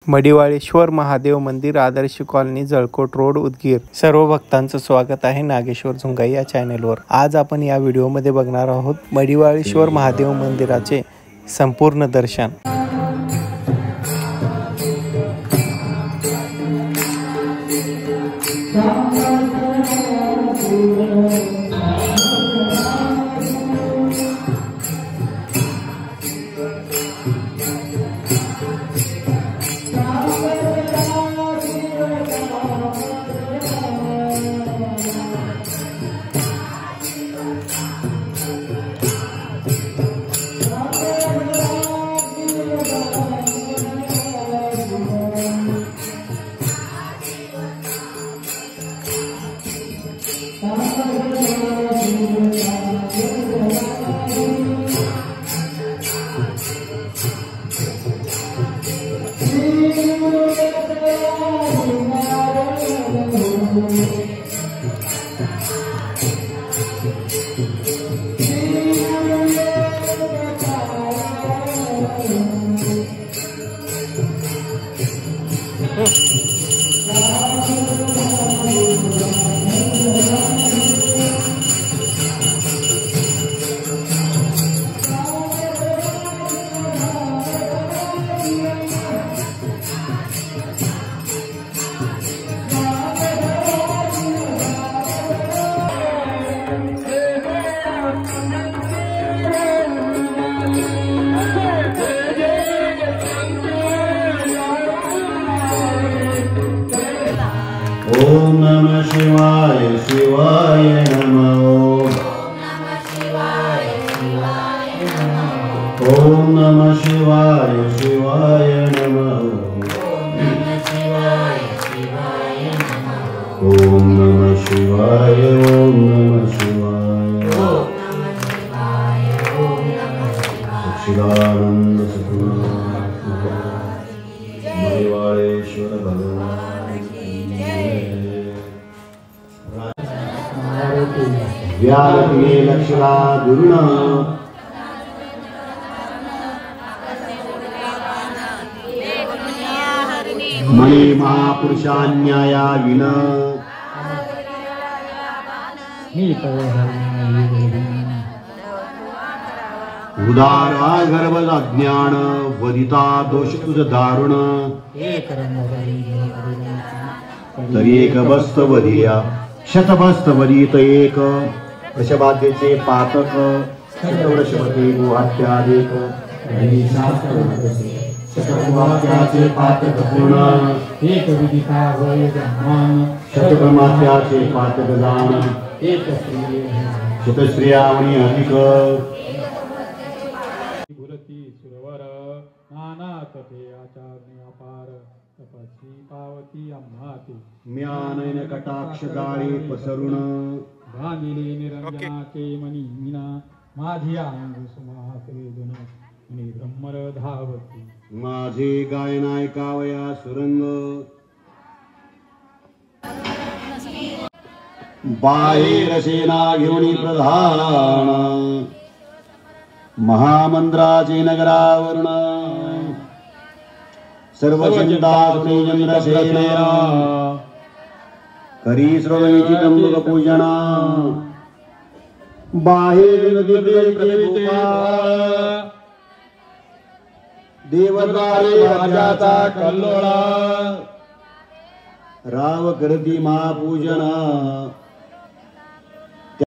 मडिवाळेश्वर महादेव मंदिर, आदर्श colony, Jalkot road, Udgir. सर्व भक्तांचं स्वागत आहे नागेश्वर झुंगाई या चॅनेलवर. आज आपण या व्हिडिओमध्ये बघणार आहोत मडिवाळेश्वर महादेव मंदिराचे संपूर्ण दर्शन. ओम नमः शिवाय शिवाय नमः. ओम नमः शिवाय शिवाय नमः. ओम नमः शिवाय ओम नमः शिवाय. सच्चिदानंद सद्गुरु मडिवाळेश्वर भगवान व्यारते लक्षणा दुर्न मणि महापुरुषान्याया विन उदारा गर्भ अज्ञान वदिता दोष तुझ दारुण तरी एक बस्त वधिया शतबस्त वदित एक वृषभाद्येचे पातक शतवृषभते गुहात्यादेक शतगुहात्याचे पातक पूर्ण एक विदिता वय ब्रह्मान शतब्रह्मात्याचे पातक दान एक शतश्रियामणी अधिक भुरती सुरवर नाना तथे आचार्य अपार तपस्वी पावती अम्हाती म्यानयन कटाक्ष गाळे पसरुण भामिले निरंजनाचे मनी मीना माझी अंग सुमास वेदन आणि ब्रह्मर धावती माझे गायन ऐकावया सुरंग बाहेर सेना घेऊन प्रधान महामंत्राचे नगरावरण सर्व चिंता चंद्रसेना करी श्रवणीची त्र्यंबक पूजना बाहेर देवद्वारे राजाचा कल्लोळा राव करती महापूजना